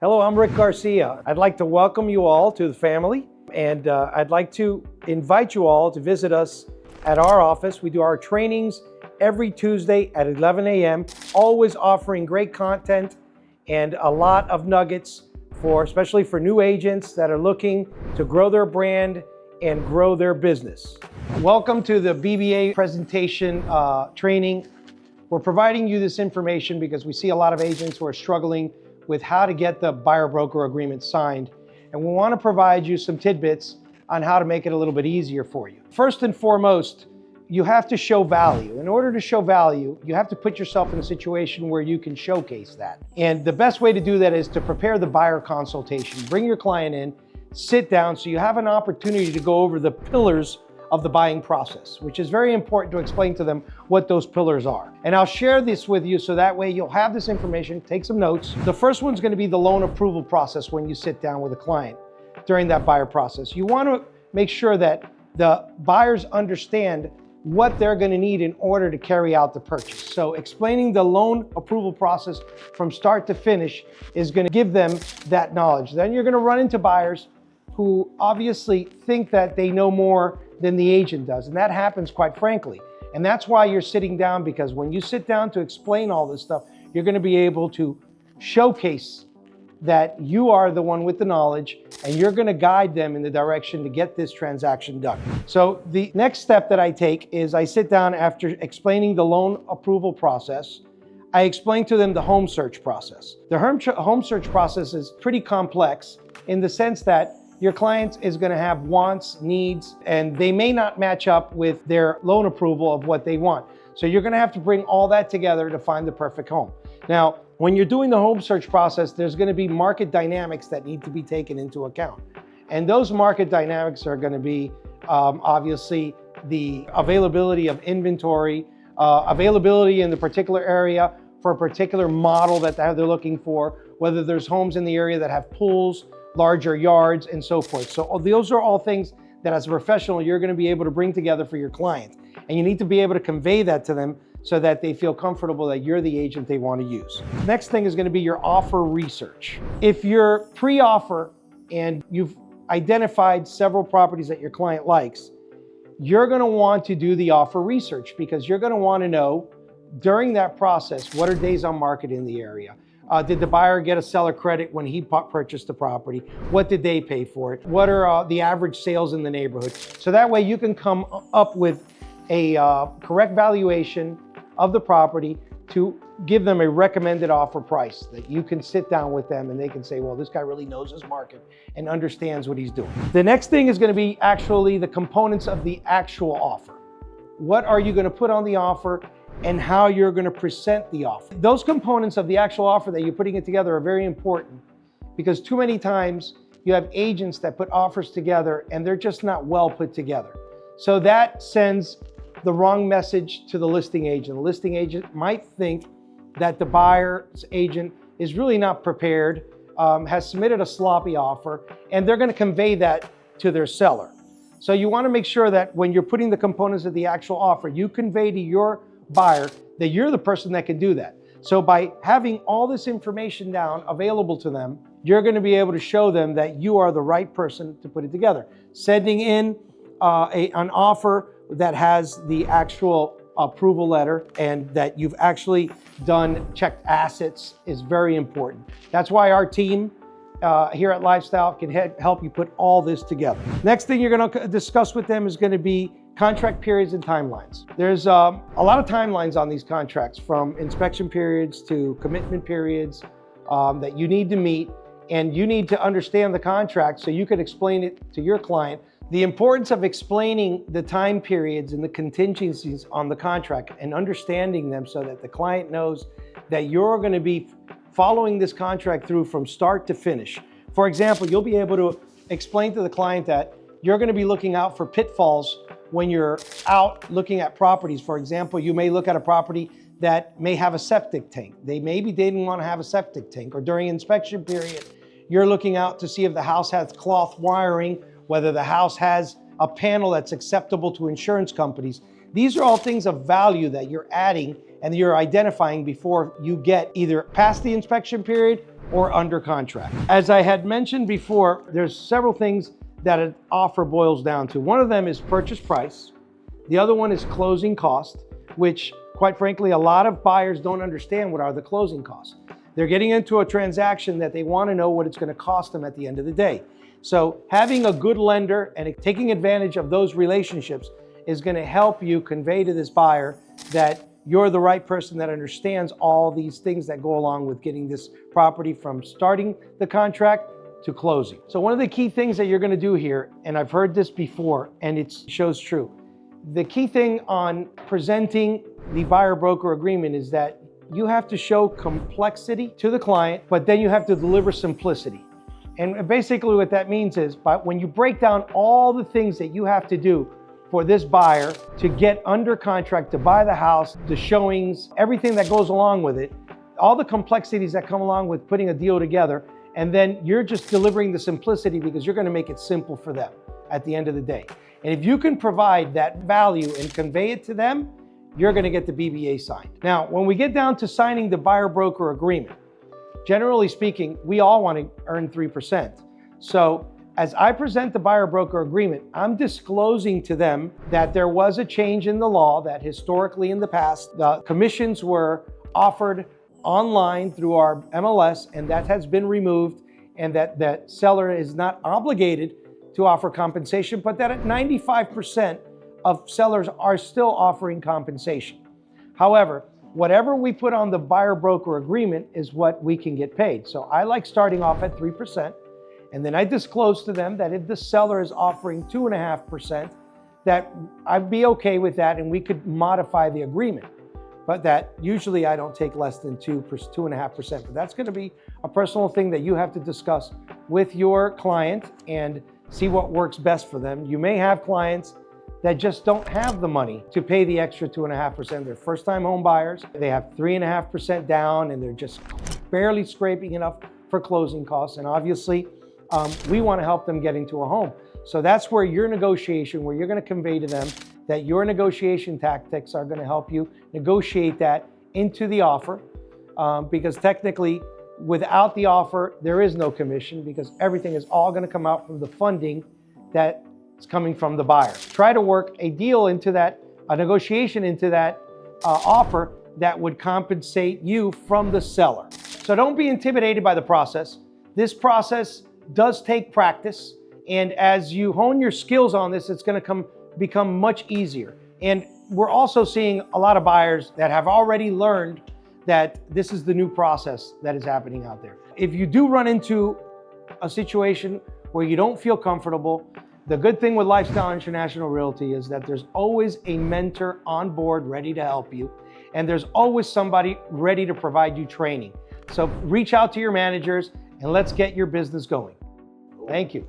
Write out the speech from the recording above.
Hello, I'm Rick Garcia. I'd like to welcome you all to the family, and I'd like to invite you all to visit us at our office. We do our trainings every Tuesday at 11 a.m., always offering great content and a lot of nuggets especially for new agents that are looking to grow their brand and grow their business. Welcome to the BBA presentation training. We're providing you this information because we see a lot of agents who are struggling with how to get the buyer-broker agreement signed. And we want to provide you some tidbits on how to make it a little bit easier for you. First and foremost, you have to show value. In order to show value, you have to put yourself in a situation where you can showcase that. And the best way to do that is to prepare the buyer consultation. Bring your client in, sit down so you have an opportunity to go over the pillars of the buying process, which is very important to explain to them what those pillars are. And I'll share this with you so that way you'll have this information, take some notes. The first one's going to be the loan approval process when you sit down with a client during that buyer process. You want to make sure that the buyers understand what they're going to need in order to carry out the purchase. So explaining the loan approval process from start to finish is going to give them that knowledge. Then you're going to run into buyers who obviously think that they know more than the agent does. And that happens, quite frankly. And that's why you're sitting down, because when you sit down to explain all this stuff, you're going to be able to showcase that you are the one with the knowledge, and you're going to guide them in the direction to get this transaction done. So the next step that I take is I sit down after explaining the loan approval process. I explain to them the home search process. The home search process is pretty complex in the sense that your client is going to have wants, needs, and they may not match up with their loan approval of what they want. So you're going to have to bring all that together to find the perfect home. Now, when you're doing the home search process, there's going to be market dynamics that need to be taken into account. And those market dynamics are going to be obviously the availability of inventory, availability in the particular area for a particular model that they're looking for, whether there's homes in the area that have pools, larger yards, and so forth. So those are all things that as a professional, you're going to be able to bring together for your client. And you need to be able to convey that to them so that they feel comfortable that you're the agent they want to use. Next thing is going to be your offer research. If you're pre-offer and you've identified several properties that your client likes, you're going to want to do the offer research, because you're going to want to know during that process, what are days on market in the area? Did the buyer get a seller credit when he purchased the property? What did they pay for it? What are the average sales in the neighborhood? So that way you can come up with a correct valuation of the property to give them a recommended offer price that you can sit down with them and they can say, well, this guy really knows his market and understands what he's doing. The next thing is going to be actually the components of the actual offer. What are you going to put on the offer and how you're going to present the offer? Those components of the actual offer that you're putting it together are very important, because too many times you have agents that put offers together and they're just not well put together. So that sends the wrong message to the listing agent. The listing agent might think that the buyer's agent is really not prepared, has submitted a sloppy offer, and they're going to convey that to their seller. So you want to make sure that when you're putting the components of the actual offer, you convey to your buyer that you're the person that can do that. So by having all this information down available to them, you're going to be able to show them that you are the right person to put it together. Sending in an offer that has the actual approval letter and that you've actually checked assets is very important. That's why our team here at Lifestyle can help you put all this together. Next thing you're going to discuss with them is going to be contract periods and timelines. There's a lot of timelines on these contracts, from inspection periods to commitment periods that you need to meet, and you need to understand the contract so you can explain it to your client. The importance of explaining the time periods and the contingencies on the contract and understanding them so that the client knows that you're going to be following this contract through from start to finish. For example, you'll be able to explain to the client that you're going to be looking out for pitfalls when you're out looking at properties. For example, you may look at a property that may have a septic tank. Maybe they didn't want to have a septic tank, or during inspection period, you're looking out to see if the house has cloth wiring, whether the house has a panel that's acceptable to insurance companies. These are all things of value that you're adding and you're identifying before you get either past the inspection period or under contract. As I had mentioned before, there's several things that an offer boils down to. One of them is purchase price. The other one is closing cost, which quite frankly, a lot of buyers don't understand what are the closing costs. They're getting into a transaction that they want to know what it's going to cost them at the end of the day. So having a good lender and taking advantage of those relationships is going to help you convey to this buyer that you're the right person that understands all these things that go along with getting this property from starting the contract to closing. So one of the key things that you're going to do here, and I've heard this before and it shows true, the key thing on presenting the buyer-broker agreement is that you have to show complexity to the client, but then you have to deliver simplicity. And basically what that means is, when you break down all the things that you have to do for this buyer to get under contract, to buy the house, the showings, everything that goes along with it, all the complexities that come along with putting a deal together, and then you're just delivering the simplicity because you're going to make it simple for them at the end of the day. And if you can provide that value and convey it to them, you're going to get the BBA signed. Now, when we get down to signing the buyer-broker agreement, generally speaking, we all want to earn 3%. So as I present the buyer-broker agreement, I'm disclosing to them that there was a change in the law that historically in the past, the commissions were offered online through our MLS, and that has been removed, and that seller is not obligated to offer compensation, but that at 95% of sellers are still offering compensation. However, whatever we put on the buyer-broker agreement is what we can get paid. So I like starting off at 3%, and then I disclose to them that if the seller is offering 2.5%, that I'd be okay with that and we could modify the agreement. But that usually I don't take less than 2.5%. But that's going to be a personal thing that you have to discuss with your client and see what works best for them. You may have clients that just don't have the money to pay the extra 2.5%. They're first-time home buyers. They have 3.5% down and they're just barely scraping enough for closing costs. And obviously, we want to help them get into a home. So that's where your negotiation, where you're going to convey to them that your negotiation tactics are going to help you negotiate that into the offer. Because technically, without the offer, there is no commission because everything is all going to come out from the funding that is coming from the buyer. Try to work a deal into that, a negotiation into that offer that would compensate you from the seller. So don't be intimidated by the process. This process does take practice. And as you hone your skills on this, it's going to become much easier. And we're also seeing a lot of buyers that have already learned that this is the new process that is happening out there. If you do run into a situation where you don't feel comfortable, the good thing with Lifestyle International Realty is that there's always a mentor on board ready to help you. And there's always somebody ready to provide you training. So reach out to your managers and let's get your business going. Thank you.